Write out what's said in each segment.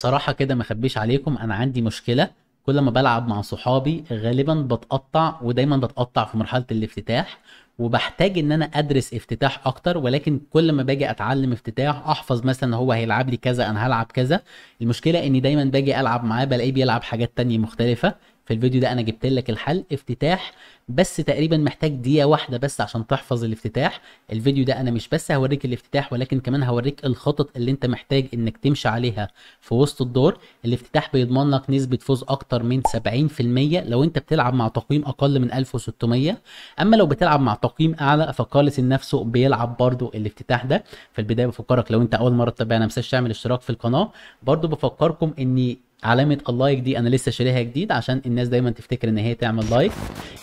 صراحة كده ما اخبيش عليكم، انا عندي مشكلة. كل ما بلعب مع صحابي غالبا بتقطع، ودايما بتقطع في مرحلة الافتتاح. وبحتاج ان انا ادرس افتتاح اكتر، ولكن كل ما باجي اتعلم افتتاح احفظ مثلا هو هيلعب لي كذا انا هلعب كذا. المشكلة اني دايما باجي العب معاه بلاقيه بيلعب حاجات تانية مختلفة. في الفيديو ده انا جبت لك الحل افتتاح، بس تقريبا محتاج دقيقة واحدة بس عشان تحفظ الافتتاح. الفيديو ده انا مش بس هوريك الافتتاح، ولكن كمان هوريك الخطط اللي انت محتاج انك تمشي عليها في وسط الدور. الافتتاح بيضمن لك نسبة فوز اكتر من 70% لو انت بتلعب مع تقييم اقل من 1600. اما لو بتلعب مع تقييم اعلى فكارلسن نفسه بيلعب برضو الافتتاح ده. في البداية بفكرك لو انت اول مرة تتابعنا متنساش تعمل اشتراك في القناة. برضو بفكركم اني علامة اللايك دي انا لسه شاريها جديد عشان الناس دايما تفتكر ان هي تعمل لايك.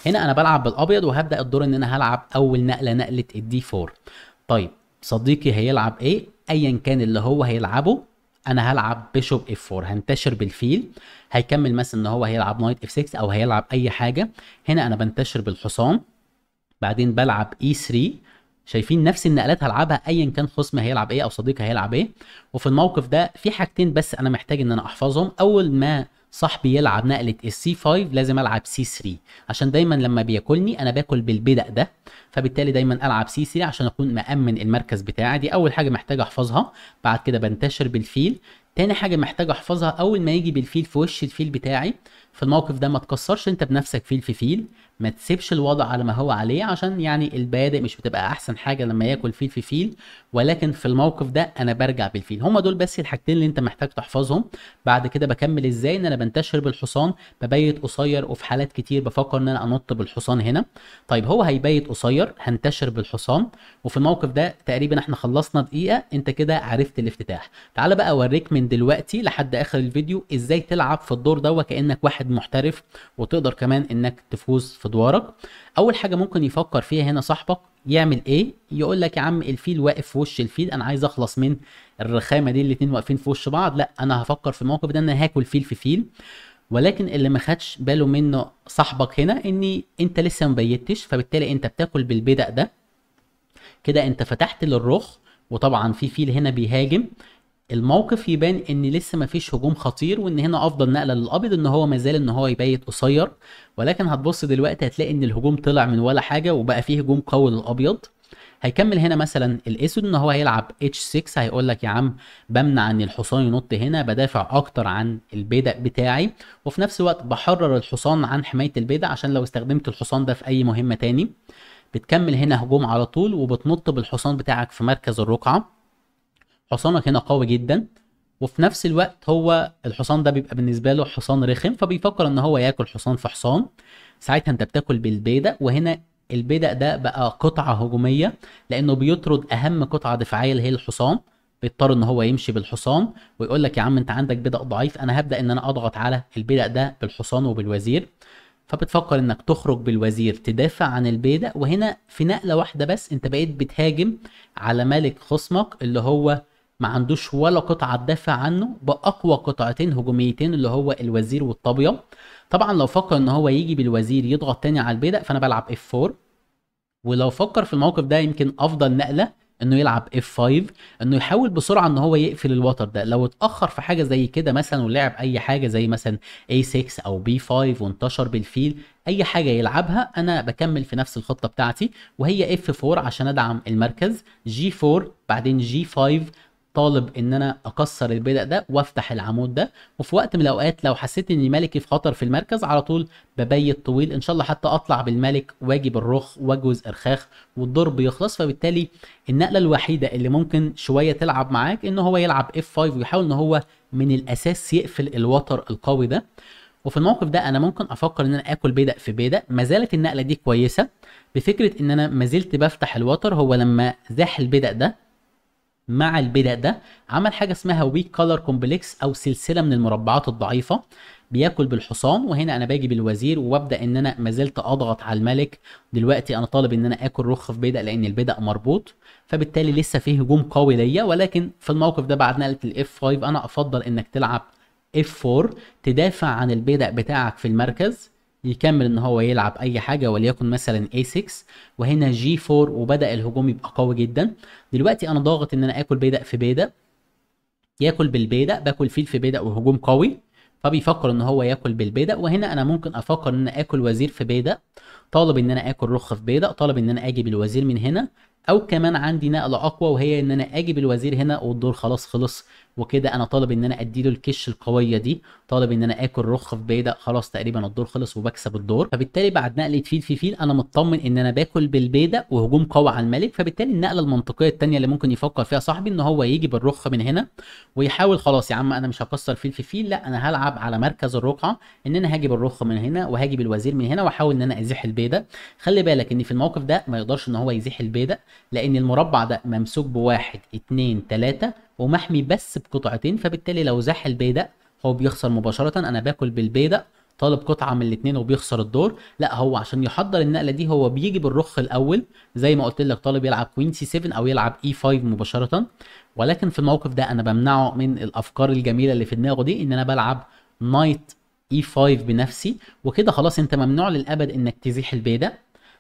هنا انا بلعب بالابيض وهبدأ الدور ان انا هلعب اول نقلة، نقلة الدي 4. طيب صديقي هيلعب ايه؟ ايا كان اللي هو هيلعبه، انا هلعب بيشوب اف 4 هنتشر بالفيل. هيكمل مثلا ان هو هيلعب نايت اف 6 او هيلعب اي حاجه. هنا انا بنتشر بالحصان، بعدين بلعب اي 3. شايفين نفس النقلات هلعبها ايا كان خصمي هيلعب ايه او صديقي هيلعب ايه. وفي الموقف ده في حاجتين بس انا محتاج ان انا احفظهم. اول ما صاحبي يلعب نقله السي 5 لازم العب سي 3، عشان دايما لما بياكلني انا باكل بالبدأ ده. فبالتالي دايما العب سي 3 عشان اكون مأمن المركز بتاعي. دي اول حاجه محتاج احفظها. بعد كده بنتشر بالفيل. تاني حاجه محتاج احفظها، اول ما يجي بالفيل في وش الفيل بتاعي، في الموقف ده ما تكسرش انت بنفسك فيل في فيل. ما تسيبش الوضع على ما هو عليه، عشان يعني البادئ مش بتبقى احسن حاجه لما ياكل فيل في فيل. ولكن في الموقف ده انا برجع بالفيل. هما دول بس الحاجتين اللي انت محتاج تحفظهم. بعد كده بكمل ازاي ان انا بنتشر بالحصان، ببيت قصير، وفي حالات كتير بفكر ان انا انط بالحصان هنا. طيب هو هيبيت قصير، هنتشر بالحصان. وفي الموقف ده تقريبا احنا خلصنا دقيقه، انت كده عرفت الافتتاح. تعال بقى اوريك من دلوقتي لحد اخر الفيديو ازاي تلعب في الدور ده وكانك واحد محترف، وتقدر كمان انك تفوز في ادوارك. اول حاجه ممكن يفكر فيها هنا صاحبك يعمل ايه؟ يقول لك يا عم الفيل واقف في وش الفيل، انا عايز اخلص من الرخامه دي، الاتنين واقفين في وش بعض. لا، انا هفكر في الموقف ده ان انا هاكل فيل في فيل. ولكن اللي ما خدش باله منه صاحبك هنا ان انت لسه مبيتش، فبالتالي انت بتاكل بالبدأ ده. كده انت فتحت للرخ، وطبعا في فيل هنا بيهاجم. الموقف يبان ان لسه مفيش هجوم خطير، وان هنا افضل نقله للابيض ان هو مازال ان هو يبيت قصير. ولكن هتبص دلوقتي هتلاقي ان الهجوم طلع من ولا حاجه وبقى فيه هجوم قوي للابيض. هيكمل هنا مثلا الاسود ان هو هيلعب اتش 6. هيقول لك يا عم بمنع ان الحصان ينط هنا، بدافع اكتر عن البيدق بتاعي، وفي نفس الوقت بحرر الحصان عن حمايه البيدق عشان لو استخدمت الحصان ده في اي مهمه تاني. بتكمل هنا هجوم على طول، وبتنط بالحصان بتاعك في مركز الرقعه. حصانك هنا قوي جدا. وفي نفس الوقت هو الحصان ده بيبقى بالنسبه له حصان رخم، فبيفكر ان هو ياكل حصان في حصان. ساعتها انت بتاكل بالبيدق، وهنا البيدق ده بقى قطعه هجوميه، لانه بيطرد اهم قطعه دفاعيه اللي هي الحصان. بيضطر ان هو يمشي بالحصان، ويقول لك يا عم انت عندك بدأ ضعيف، انا هبدأ ان انا اضغط على البدأ ده بالحصان وبالوزير. فبتفكر انك تخرج بالوزير تدافع عن البيدق. وهنا في نقلة واحدة بس انت بقيت بتهاجم على ملك خصمك اللي هو ما عندوش ولا قطعة تدافع عنه، بأقوى قطعتين هجوميتين اللي هو الوزير والطابية. طبعا لو فكر ان هو يجي بالوزير يضغط تاني على البيدق، فانا بلعب اف 4. ولو فكر في الموقف ده يمكن افضل نقله انه يلعب اف 5، انه يحاول بسرعه ان هو يقفل الوتر ده. لو اتاخر في حاجه زي كده مثلا ولعب اي حاجه زي مثلا اي 6 او بي 5 وانتشر بالفيل، اي حاجه يلعبها انا بكمل في نفس الخطه بتاعتي، وهي اف 4 عشان ادعم المركز، جي 4 بعدين جي 5. طالب ان انا اكسر البدأ ده وافتح العمود ده. وفي وقت من الاوقات لو حسيت ان ملكي في خطر في المركز، على طول ببيت طويل ان شاء الله حتى اطلع بالملك واجي بالرخ واجوز ارخاخ والدور بيخلص. فبالتالي النقله الوحيده اللي ممكن شويه تلعب معاك ان هو يلعب اف 5 ويحاول ان هو من الاساس يقفل الوتر القوي ده. وفي الموقف ده انا ممكن افكر ان انا اكل بيدق في بيدق. ما زالت النقله دي كويسه بفكره ان انا ما زلت بفتح الوتر. هو لما زاح البيدق ده مع البدأ ده عمل حاجة اسمها ويك كولر كومبلكس أو سلسلة من المربعات الضعيفة. بياكل بالحصان، وهنا أنا باجي بالوزير وببدأ إن أنا ما زلت أضغط على الملك. دلوقتي أنا طالب إن أنا آكل رخ في بدأ لأن البدأ مربوط. فبالتالي لسه فيه هجوم قوي ليا، ولكن في الموقف ده بعد نقلة الاف 5 أنا أفضل إنك تلعب اف 4 تدافع عن البدأ بتاعك في المركز. يكمل ان هو يلعب اي حاجه وليكن مثلا A6، وهنا G4 وبدأ الهجوم يبقى قوي جدا. دلوقتي انا ضاغط ان انا اكل بيدق في بيدق. ياكل بالبيدق، باكل فيل في بيدق وهجوم قوي، فبيفكر ان هو ياكل بالبيدق. وهنا انا ممكن افكر ان انا اكل وزير في بيدق، طالب ان انا اكل رخ في بيدق، طالب ان انا اجي بالوزير من هنا. او كمان عندي نقله اقوى، وهي ان انا اجي بالوزير هنا والدور خلاص خلص، وكده انا طالب ان انا اديله الكش القويه دي، طالب ان انا اكل رخ في بيدق، خلاص تقريبا الدور خلص وبكسب الدور. فبالتالي بعد نقله فيل في فيل انا مطمن ان انا باكل بالبيدق وهجوم قوي على الملك. فبالتالي النقله المنطقيه الثانيه اللي ممكن يفكر فيها صاحبي ان هو يجي بالرخ من هنا ويحاول خلاص يا عم انا مش هكسر فيل في فيل، لا انا هلعب على مركز الرقعه، ان انا هاجي بالرخ من هنا وهاجي بالوزير من هنا واحاول ان انا ازيح البيدق. خلي بالك ان في الموقف ده ما يقدرش ان هو يزيح البيدق، لان المربع ده ممسوك بواحد اتنين تلاتة ومحمي بس بقطعتين، فبالتالي لو زاح البيدق هو بيخسر مباشره. انا باكل بالبيدق، طالب قطعه من الاثنين وبيخسر الدور. لا هو عشان يحضر النقله دي هو بيجي بالرخ الاول، زي ما قلت لك طالب يلعب كوين سي 7 او يلعب اي 5 مباشره. ولكن في الموقف ده انا بمنعه من الافكار الجميله اللي في دماغه دي، ان انا بلعب نايت اي 5 بنفسي، وكده خلاص انت ممنوع للابد انك تزيح البيدق.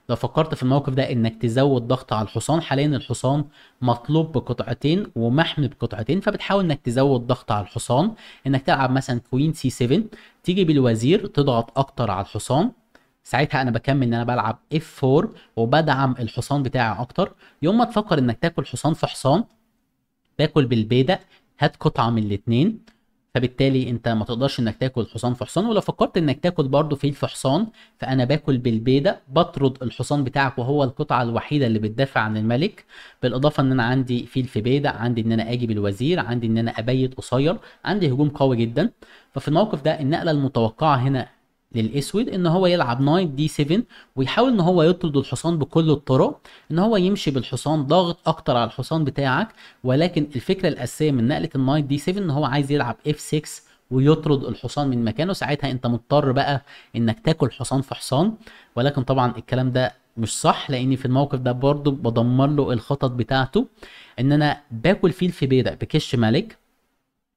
لو فكرت في الموقف ده انك تزود ضغط على الحصان، حاليا الحصان مطلوب بقطعتين ومحمي بقطعتين، فبتحاول انك تزود ضغط على الحصان، انك تلعب مثلا كوين سي 7، تيجي بالوزير تضغط اكتر على الحصان. ساعتها انا بكمل ان انا بلعب اف 4 وبدعم الحصان بتاعي اكتر. يوم ما تفكر انك تاكل حصان في حصان، باكل بالبيدق، هات قطعه من الاتنين، فبالتالي انت ما تقدرش انك تاكل حصان في حصان. ولو فكرت انك تاكل برضه فيل في حصان، فانا باكل بالبيدق، بطرد الحصان بتاعك وهو القطعه الوحيده اللي بتدافع عن الملك. بالاضافه ان انا عندي فيل في بيدق، عندي ان انا اجي بالوزير، عندي ان انا ابيت قصير، عندي هجوم قوي جدا. ففي الموقف ده النقله المتوقعه هنا للاسود ان هو يلعب نايت دي 7 ويحاول ان هو يطرد الحصان بكل الطرق، ان هو يمشي بالحصان ضاغط اكتر على الحصان بتاعك. ولكن الفكره الاساسيه من نقله النايت دي 7 ان هو عايز يلعب اف 6 ويطرد الحصان من مكانه. ساعتها انت مضطر بقى انك تاكل حصان في حصان، ولكن طبعا الكلام ده مش صح، لاني في الموقف ده برضو بدمر له الخطط بتاعته. ان انا باكل فيل في بيدق بكش ملك،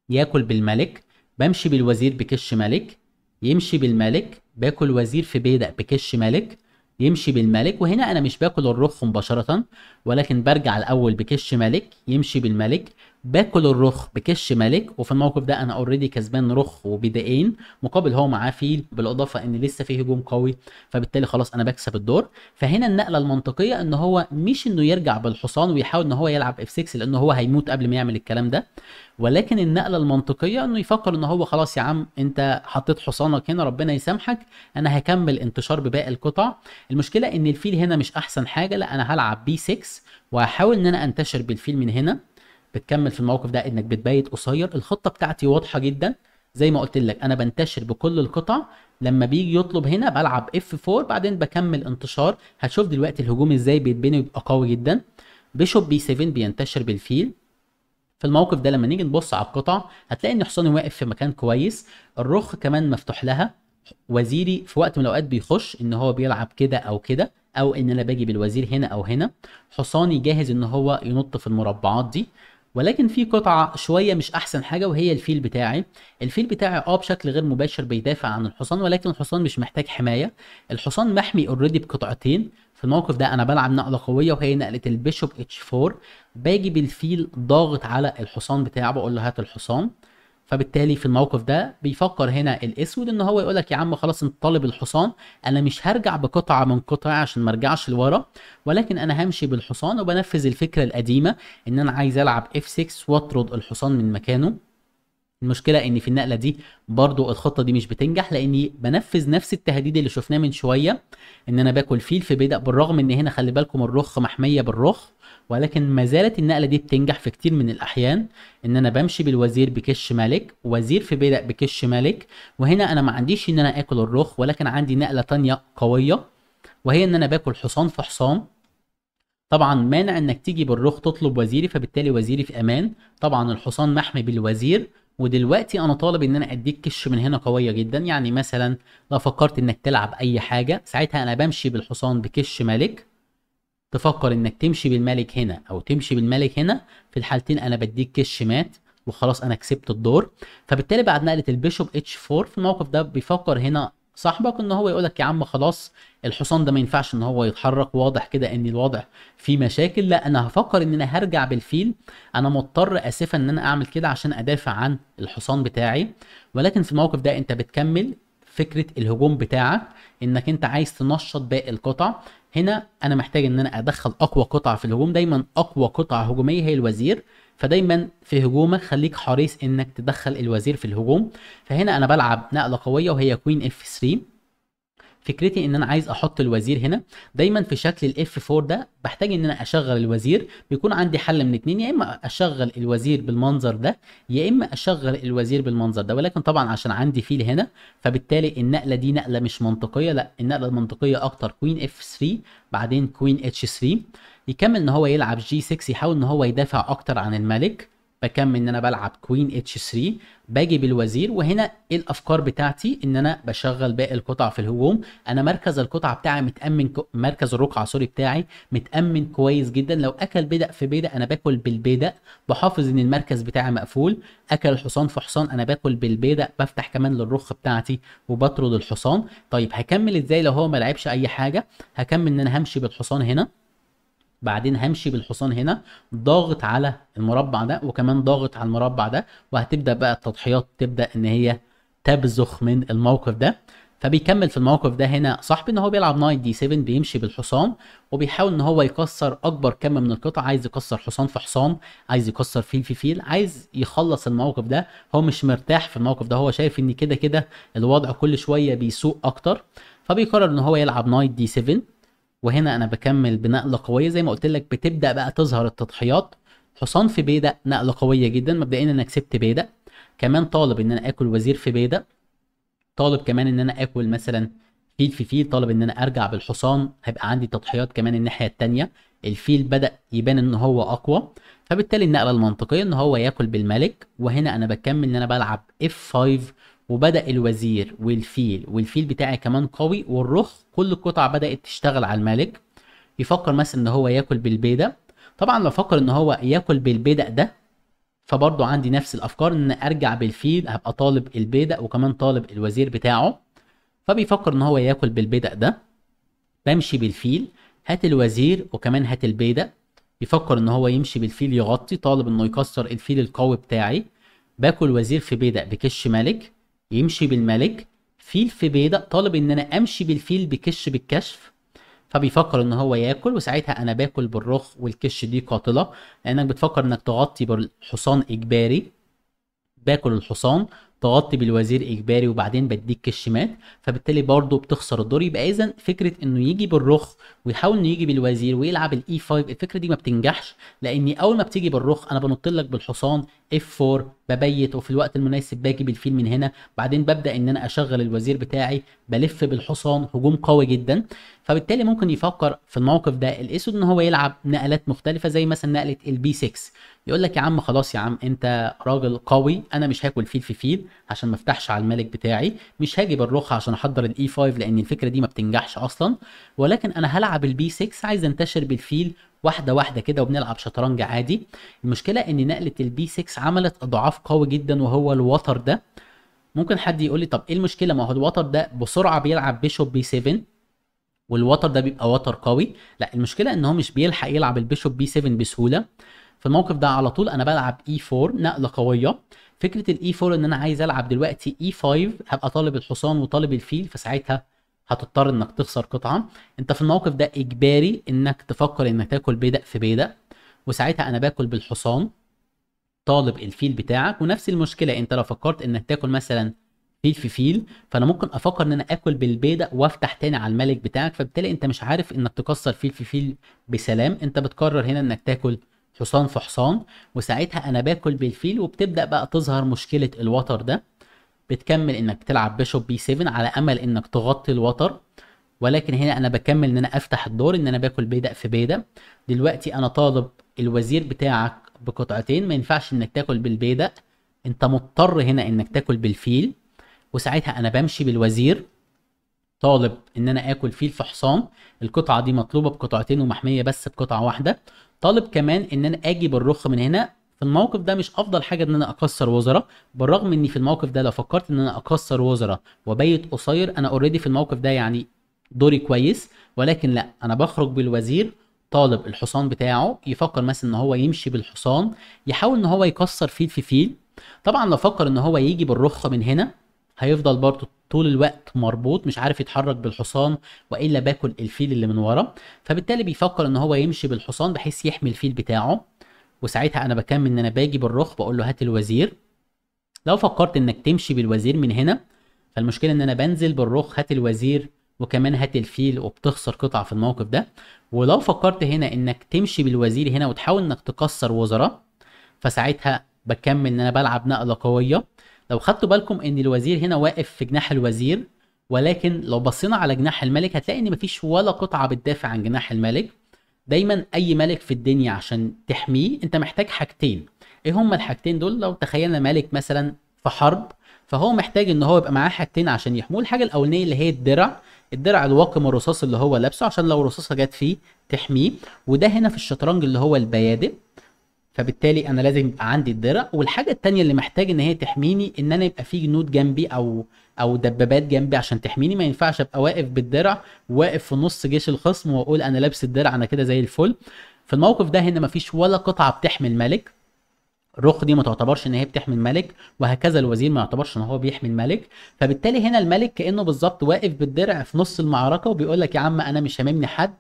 ياكل بالملك، بمشي بالوزير بكش ملك، يمشي بالملك، باكل وزير في بيدق بكش ملك، يمشي بالملك. وهنا انا مش باكل الرخ مباشرة، ولكن برجع الاول بكش ملك، يمشي بالملك، باكل الرخ بكش ملك. وفي الموقف ده انا اوريدي كسبان رخ وبدقين، مقابل هو معاه فيل، بالاضافه ان لسه فيه هجوم قوي، فبالتالي خلاص انا بكسب الدور. فهنا النقله المنطقيه ان هو مش انه يرجع بالحصان ويحاول ان هو يلعب اف 6، لانه هو هيموت قبل ما يعمل الكلام ده. ولكن النقله المنطقيه انه يفكر ان هو خلاص يا عم انت حطيت حصانك هنا، ربنا يسامحك، انا هكمل انتشار بباقي القطع. المشكله ان الفيل هنا مش احسن حاجه، لا انا هلعب بي 6 وهحاول ان انا انتشر بالفيل من هنا. بتكمل في الموقف ده انك بتبيت قصير. الخطه بتاعتي واضحه جدا، زي ما قلت لك انا بنتشر بكل القطع. لما بيجي يطلب هنا بلعب اف 4، بعدين بكمل انتشار. هتشوف دلوقتي الهجوم ازاي بيتبني ويبقى قوي جدا. بيشوب بي 7 بينتشر بالفيل. في الموقف ده لما نيجي نبص على القطع هتلاقي ان حصاني واقف في مكان كويس، الرخ كمان مفتوح لها، وزيري في وقت من الاوقات بيخش ان هو بيلعب كده او كده، او ان انا باجي بالوزير هنا او هنا. حصاني جاهز ان هو ينط في المربعات دي. ولكن في قطعة شوية مش احسن حاجة، وهي الفيل بتاعي. الفيل بتاعي بشكل غير مباشر بيدافع عن الحصان، ولكن الحصان مش محتاج حماية، الحصان محمي اوريدي بقطعتين. في الموقف ده انا بلعب نقلة قوية، وهي نقلة البيشوب اتش 4، باجي بالفيل ضاغط على الحصان بتاعه، بقول له هات الحصان. فبالتالي في الموقف ده بيفكر هنا الاسود ان هو يقول لك يا عم خلاص انت طالب الحصان، انا مش هرجع بقطعه من قطعي عشان ما ارجعش لورا، ولكن انا همشي بالحصان وبنفذ الفكره القديمه ان انا عايز العب اف 6 واطرد الحصان من مكانه. المشكله ان في النقله دي برضو الخطه دي مش بتنجح، لاني بنفذ نفس التهديد اللي شفناه من شويه، ان انا باكل فيل في بيدق، بالرغم ان هنا خلي بالكم الرخ محميه بالرخ، ولكن ما زالت النقله دي بتنجح في كتير من الاحيان. ان انا بمشي بالوزير بكش ملك، وزير في بيدق بكش ملك. وهنا انا ما عنديش ان انا اكل الرخ، ولكن عندي نقله تانية قويه، وهي ان انا باكل حصان في حصان. طبعا مانع انك تيجي بالرخ تطلب وزيري، فبالتالي وزيري في امان. طبعا الحصان محمي بالوزير، ودلوقتي انا طالب ان انا اديك كش من هنا قويه جدا. يعني مثلا لو فكرت انك تلعب اي حاجه، ساعتها انا بمشي بالحصان بكش ملك، تفكر انك تمشي بالملك هنا او تمشي بالملك هنا، في الحالتين انا بديك كش مات وخلاص انا كسبت الدور. فبالتالي بعد نقله البيشوب اتش 4 في الموقف ده بيفكر هنا صاحبك ان هو يقولك يا عم خلاص الحصان ده ما ينفعش ان هو يتحرك، واضح كده ان الوضع فيه مشاكل، لا انا هفكر ان انا هرجع بالفيل. انا مضطر اسفا ان انا اعمل كده عشان ادافع عن الحصان بتاعي. ولكن في الموقف ده انت بتكمل فكرة الهجوم بتاعك، انك انت عايز تنشط باقي القطع. هنا انا محتاج ان انا ادخل اقوى قطعة في الهجوم، دايما اقوى قطعة هجومية هي الوزير. فدايما في هجومك خليك حريص انك تدخل الوزير في الهجوم. فهنا انا بلعب نقلة قوية وهي كوين اف 3. فكرتي ان انا عايز احط الوزير هنا. دايما في شكل الاف 4 ده بحتاج ان انا اشغل الوزير، بيكون عندي حل من اتنين، يا اما اشغل الوزير بالمنظر ده يا اما اشغل الوزير بالمنظر ده. ولكن طبعا عشان عندي فيل هنا فبالتالي النقله دي نقله مش منطقيه، لا النقله المنطقيه اكتر كوين اف 3 بعدين كوين اتش 3. يكمل ان هو يلعب جي 6، يحاول ان هو يدافع اكتر عن الملك. بكمل ان انا بلعب كوين اتش 3، باجي بالوزير. وهنا ايه الافكار بتاعتي؟ ان انا بشغل باقي القطع في الهجوم. انا مركز القطعه بتاعي متامن مركز الرقعه سوري بتاعي متامن كويس جدا. لو اكل بدأ في بدأ انا باكل بالبدأ، بحافظ ان المركز بتاعي مقفول. اكل الحصان في حصان انا باكل بالبدأ، بفتح كمان للرخ بتاعتي وبطرد الحصان. طيب هكمل ازاي لو هو ما لعبش اي حاجه؟ هكمل ان انا همشي بالحصان هنا، بعدين همشي بالحصان هنا ضاغط على المربع ده وكمان ضاغط على المربع ده. وهتبدأ بقى التضحيات تبدأ ان هي تبزخ من الموقف ده. فبيكمل في الموقف ده هنا صاحبي ان هو بيلعب نايت دي 7، بيمشي بالحصان وبيحاول ان هو يكسر اكبر كم من القطع. عايز يكسر حصان في حصان، عايز يكسر فيل في فيل، عايز يخلص الموقف ده. هو مش مرتاح في الموقف ده، هو شايف ان كده كده الوضع كل شوية بيسوء اكتر. فبيقرر ان هو يلعب نايت دي 7. وهنا انا بكمل بنقله قويه زي ما قلت لك، بتبدا بقى تظهر التضحيات. حصان في بيدق نقله قويه جدا، مبدئيا انا كسبت بيدق. كمان طالب ان انا اكل وزير في بيدق، طالب كمان ان انا اكل مثلا فيل في فيل، طالب ان انا ارجع بالحصان. هيبقى عندي تضحيات كمان الناحيه التانيه، الفيل بدأ يبان ان هو اقوى. فبالتالي النقله المنطقيه ان هو ياكل بالملك. وهنا انا بكمل ان انا بلعب اف 5، وبدأ الوزير والفيل بتاعي كمان قوي والرخ كل القطع بدأت تشتغل على الملك. يفكر مثلا ان هو ياكل بالبيدق. طبعا لو فكر ان هو ياكل بالبيدق ده فبرضه عندي نفس الافكار، ان ارجع بالفيل هبقى طالب البيدق وكمان طالب الوزير بتاعه. فبيفكر ان هو ياكل بالبيدق ده، بمشي بالفيل، هات الوزير وكمان هات البيدق. يفكر ان هو يمشي بالفيل يغطي، طالب انه يكسر الفيل القوي بتاعي. باكل وزير في بيدق بكش ملك، يمشي بالملك. فيل في بيدق، طالب ان انا امشي بالفيل بكش بالكشف. فبيفكر ان هو ياكل، وساعتها انا باكل بالرخ والكش دي قاتله، لانك بتفكر انك تغطي بالحصان اجباري. باكل الحصان، تغطي بالوزير اجباري وبعدين بديك كش مات. فبالتالي برضه بتخسر الدور. يبقى اذا فكره انه يجي بالرخ ويحاول انه يجي بالوزير ويلعب الاي 5، الفكره دي ما بتنجحش. لاني اول ما بتيجي بالرخ انا بنط لك بالحصان اف 4 ببيت، وفي الوقت المناسب باجي بالفيل من هنا. بعدين ببدا ان انا اشغل الوزير بتاعي، بلف بالحصان هجوم قوي جدا. فبالتالي ممكن يفكر في الموقف ده الاسود ان هو يلعب نقلات مختلفه زي مثلا نقله البي 6. يقول لك يا عم خلاص يا عم انت راجل قوي، انا مش هاكل فيل في فيل عشان ما افتحش على الملك بتاعي، مش هاجي بالرخ عشان احضر الاي 5 لان الفكره دي ما بتنجحش اصلا. ولكن انا هلعب البي 6، عايز انتشر بالفيل واحده واحده كده وبنلعب شطرنج عادي. المشكله ان نقله البي 6 عملت اضعاف قوي جدا وهو الوتر ده. ممكن حد يقول لي طب ايه المشكله؟ ما هو الوتر ده بسرعه بيلعب بيشوب بي 7، والوتر ده بيبقى وتر قوي. لا المشكله ان هو مش بيلحق يلعب البيشوب بي 7 بسهوله. في الموقف ده على طول انا بلعب اي 4 نقله قويه. فكره الاي 4 ان انا عايز العب دلوقتي اي 5، هبقى طالب الحصان وطالب الفيل، فساعتها هتضطر انك تخسر قطعه. انت في الموقف ده اجباري انك تفكر انك تاكل بيدق في بيدق، وساعتها انا باكل بالحصان طالب الفيل بتاعك. ونفس المشكله انت لو فكرت انك تاكل مثلا فيل في فيل، فانا ممكن افكر ان انا اكل بالبيدق وافتح تاني على الملك بتاعك. فبالتالي انت مش عارف انك تكسر فيل في فيل بسلام. انت بتقرر هنا انك تاكل حصان في حصان، وساعتها انا باكل بالفيل وبتبدا بقى تظهر مشكله الوتر ده. بتكمل انك تلعب بيشوب بي 7 على امل انك تغطي الوتر. ولكن هنا انا بكمل ان انا افتح الدور، ان انا باكل بيدق في بيدق. دلوقتي انا طالب الوزير بتاعك بقطعتين، ما ينفعش انك تاكل بالبيدق، انت مضطر هنا انك تاكل بالفيل. وساعتها انا بمشي بالوزير، طالب ان انا اكل فيل في حصان. القطعه دي مطلوبه بقطعتين ومحميه بس بقطعه واحده. طالب كمان ان انا اجي بالرخ من هنا، في الموقف ده مش افضل حاجه ان انا اكسر وزراء، بالرغم اني في الموقف ده لو فكرت ان انا اكسر وزراء وبيت قصير انا اوريدي في الموقف ده يعني دوري كويس، ولكن لا، انا بخرج بالوزير، طالب الحصان بتاعه يفكر مثلا ان هو يمشي بالحصان، يحاول ان هو يكسر فيل في فيل. طبعا لو فكر ان هو يجي بالرخ من هنا هيفضل برضه طول الوقت مربوط مش عارف يتحرك بالحصان، والا باكل الفيل اللي من ورا. فبالتالي بيفكر ان هو يمشي بالحصان بحيث يحمي الفيل بتاعه، وساعتها انا بكمل ان انا باجي بالرخ بقول له هات الوزير. لو فكرت انك تمشي بالوزير من هنا، فالمشكله ان انا بنزل بالرخ هات الوزير وكمان هات الفيل، وبتخسر قطعه في الموقف ده. ولو فكرت هنا انك تمشي بالوزير هنا وتحاول انك تكسر وزراء، فساعتها بكمل ان انا بلعب نقله قويه. لو خدتوا بالكم ان الوزير هنا واقف في جناح الوزير، ولكن لو بصينا على جناح الملك هتلاقي ان مفيش ولا قطعه بتدافع عن جناح الملك. دايما اي ملك في الدنيا عشان تحميه انت محتاج حاجتين. ايه هما الحاجتين دول؟ لو تخيلنا ملك مثلا في حرب، فهو محتاج ان هو يبقى معاه حاجتين عشان يحموه. الحاجه الاولانيه اللي هي الدرع، الدرع الواقي الرصاص اللي هو لابسه عشان لو رصاصه جت فيه تحميه. وده هنا في الشطرنج اللي هو البيادق، فبالتالي انا لازم يبقى عندي الدرع. والحاجه التانيه اللي محتاج ان هي تحميني ان انا يبقى في جنود جنبي او دبابات جنبي عشان تحميني. ما ينفعش ابقى واقف بالدرع واقف في نص جيش الخصم واقول انا لابس الدرع انا كده زي الفل. في الموقف ده هنا مفيش ولا قطعه بتحمي الملك، الرخ دي ما تعتبرش ان هي بتحمي الملك، وهكذا الوزير ما يعتبرش ان هو بيحمي الملك. فبالتالي هنا الملك كانه بالظبط واقف بالدرع في نص المعركه وبيقول لك يا عم انا مش هاممني حد.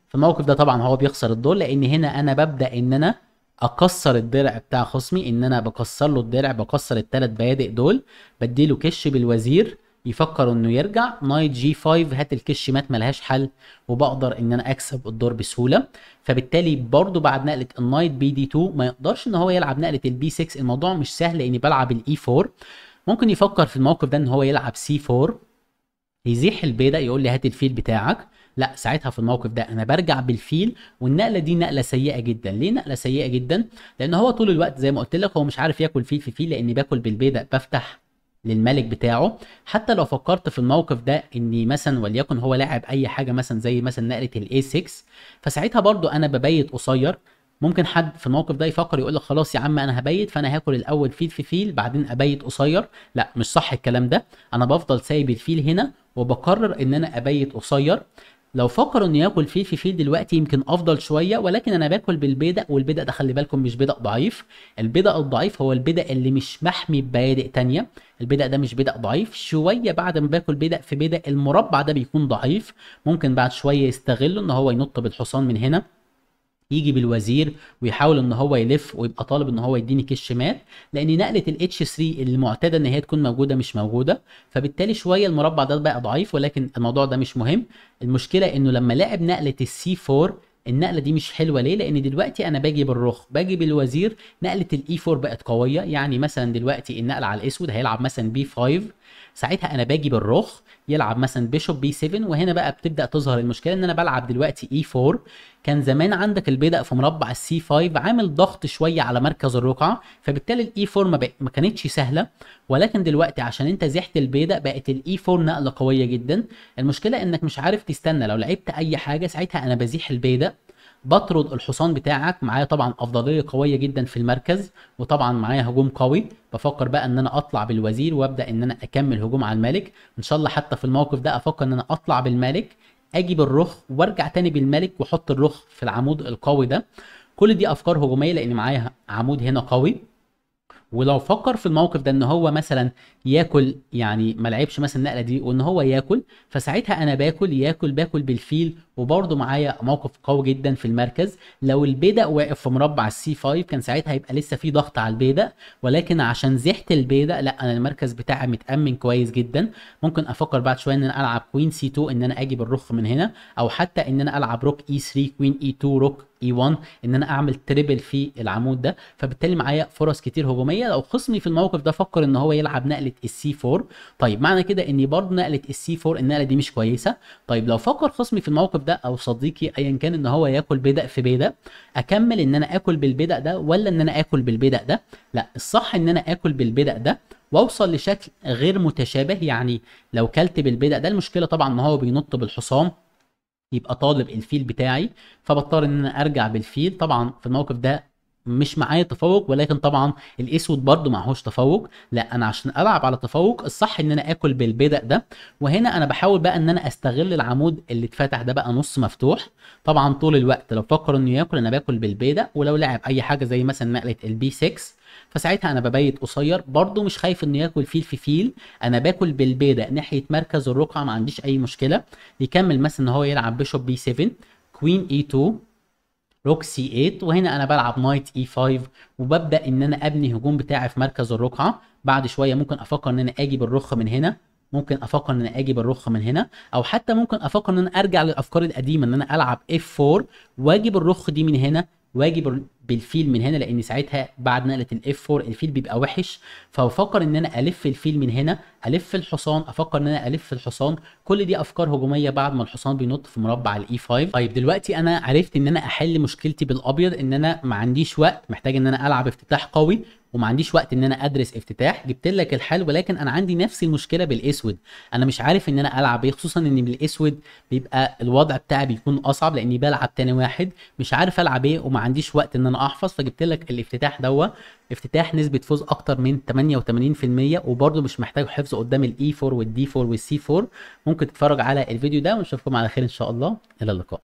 في الموقف ده طبعا هو بيخسر الدور، لان هنا انا ببدا ان انا اكسر الدرع بتاع خصمي، ان انا بكسر له الدرع، بكسر الثلاث بيادق دول، بديله كش بالوزير، يفكر انه يرجع نايت جي 5 هات الكش مات ملهاش حل، وبقدر ان انا اكسب الدور بسهوله. فبالتالي برضو بعد نقله النايت بي دي 2 ما يقدرش ان هو يلعب نقله البي 6. الموضوع مش سهل لاني بلعب الاي 4. ممكن يفكر في الموقف ده ان هو يلعب سي 4، يزيح البيضه يقول لي هات الفيل بتاعك. لا، ساعتها في الموقف ده انا برجع بالفيل، والنقله دي نقله سيئه جدا. ليه نقله سيئه جدا؟ لان هو طول الوقت زي ما قلت لك هو مش عارف ياكل فيل في فيل، لاني باكل بالبيضه بفتح للملك بتاعه. حتى لو فكرت في الموقف ده اني مثلا وليكن هو لاعب اي حاجه مثلا زي مثلا نقله الاي 6، فساعتها برضو انا ببيت قصير. ممكن حد في الموقف ده يفكر يقول لك خلاص يا عم انا هبيت، فانا هاكل الاول فيل في فيل بعدين ابيت قصير. لا، مش صح الكلام ده. انا بفضل سايب الفيل هنا وبقرر ان انا ابيت قصير. لو فكر انه ياكل فيل في فيل دلوقتي يمكن افضل شويه، ولكن انا باكل بالبيدق، والبيدق ده خلي بالكم مش بيدق ضعيف. البيدق الضعيف هو البيدق اللي مش محمي ببيادق تانية. البيدق ده مش بيدق ضعيف. شويه بعد ما باكل بيدق في بيدق المربع ده بيكون ضعيف، ممكن بعد شويه يستغله ان هو ينط بالحصان من هنا، يجي بالوزير ويحاول ان هو يلف ويبقى طالب ان هو يديني كش مات، لان نقله الاتش 3 المعتاده ان هي تكون موجوده مش موجوده. فبالتالي شويه المربع ده بقى ضعيف، ولكن الموضوع ده مش مهم. المشكله انه لما لعب نقله السي 4، النقله دي مش حلوه. ليه؟ لان دلوقتي انا باجي بالرخ باجي بالوزير، نقله الاي 4 بقت قويه. يعني مثلا دلوقتي النقل على الاسود هيلعب مثلا بي 5، ساعتها انا باجي بالرخ يلعب مثلا بيشوب بي 7، وهنا بقى بتبدا تظهر المشكله ان انا بلعب دلوقتي اي 4. كان زمان عندك البيدق في مربع السي 5 عامل ضغط شويه على مركز الرقعه، فبالتالي الاي 4 ما كانتش سهله. ولكن دلوقتي عشان انت زحت البيدق بقت الاي 4 نقله قويه جدا. المشكله انك مش عارف تستنى، لو لعبت اي حاجه ساعتها انا بزيح البيدق، بطرد الحصان بتاعك. معايا طبعا افضليه قويه جدا في المركز، وطبعا معايا هجوم قوي. بفكر بقى ان انا اطلع بالوزير وابدا ان انا اكمل هجوم على الملك. ان شاء الله حتى في الموقف ده افكر ان انا اطلع بالملك، اجي بالرخ وارجع تاني بالملك واحط الرخ في العمود القوي ده. كل دي افكار هجوميه لان معايا عمود هنا قوي. ولو فكر في الموقف ده ان هو مثلا ياكل، يعني ما لعبش مثلا النقله دي وان هو ياكل، فساعتها انا باكل بالفيل، وبرده معايا موقف قوي جدا في المركز. لو البيدق واقف في مربع السي 5 كان ساعتها هيبقى لسه في ضغط على البيدق، ولكن عشان زحت البيدق لا، انا المركز بتاعي متامن كويس جدا. ممكن افكر بعد شويه ان انا العب كوين سي 2، ان انا اجي بالرخ من هنا، او حتى ان انا العب روك اي 3 كوين اي 2 روك اي 1، ان انا اعمل تريبل في العمود ده. فبالتالي معايا فرص كتير هجوميه. لو خصمي في الموقف ده فكر ان هو يلعب نقله السي 4، طيب معنى كده ان برضه نقله السي 4 النقله دي مش كويسه. طيب لو فكر خصمي في الموقف ده او صديقي ايا كان ان هو ياكل بيدق في بيدق، اكمل ان انا اكل بالبيدق ده ولا ان انا اكل بالبيدق ده؟ لا، الصح ان انا اكل بالبيدق ده واوصل لشكل غير متشابه. يعني لو كلت بالبيدق ده المشكله طبعا ان هو بينط بالحصان يبقى طالب الفيل بتاعي، فبضطر ان انا ارجع بالفيل. طبعا في الموقف ده مش معايا تفوق، ولكن طبعا الاسود برضو معهوش تفوق. لا، انا عشان العب على تفوق الصح ان انا اكل بالبدأ ده. وهنا انا بحاول بقى ان انا استغل العمود اللي اتفتح ده بقى نص مفتوح. طبعا طول الوقت لو فكر انه ياكل انا باكل بالبيدق، ولو لعب اي حاجه زي مثلا نقله البي 6 فساعتها انا ببيت قصير برضو، مش خايف انه ياكل فيل في فيل. انا باكل بالبيدق ناحيه مركز الرقعه، ما عنديش اي مشكله. يكمل مثلا ان هو يلعب بيشوب بي 7، كوين اي 2، روك سي 8، وهنا انا بلعب نايت اي 5، وببدا ان انا ابني هجوم بتاعي في مركز الرقعه. بعد شويه ممكن افكر ان انا اجي بالرخ من هنا، ممكن افكر ان انا اجي بالرخ من هنا، او حتى ممكن افكر ان انا ارجع للافكار القديمه ان انا العب اف 4 واجي بالرخ دي من هنا، واجي بالفيل من هنا، لان ساعتها بعد نقله الاف 4 الفيل بيبقى وحش. فبفكر ان انا الف الفيل من هنا، الف الحصان، افكر ان انا الف الحصان. كل دي افكار هجوميه بعد ما الحصان بينط في مربع الاي 5. طيب دلوقتي انا عرفت ان انا احل مشكلتي بالابيض، ان انا ما عنديش وقت، محتاج ان انا العب افتتاح قوي وما عنديش وقت ان انا ادرس افتتاح. جبت لك الحل، ولكن انا عندي نفس المشكله بالاسود. انا مش عارف ان انا العب ايه، خصوصا ان بالاسود بيبقى الوضع بتاعي بيكون اصعب لاني بلعب تاني واحد، مش عارف العب ايه وما عنديش وقت ان انا احفظ. فجبت لك الافتتاح افتتاح نسبه فوز اكتر من 88%، وبرده مش محتاج حفظ قدام الاي 4 والدي 4 والسي 4. ممكن تتفرج على الفيديو ده، ونشوفكم على خير ان شاء الله. الى اللقاء.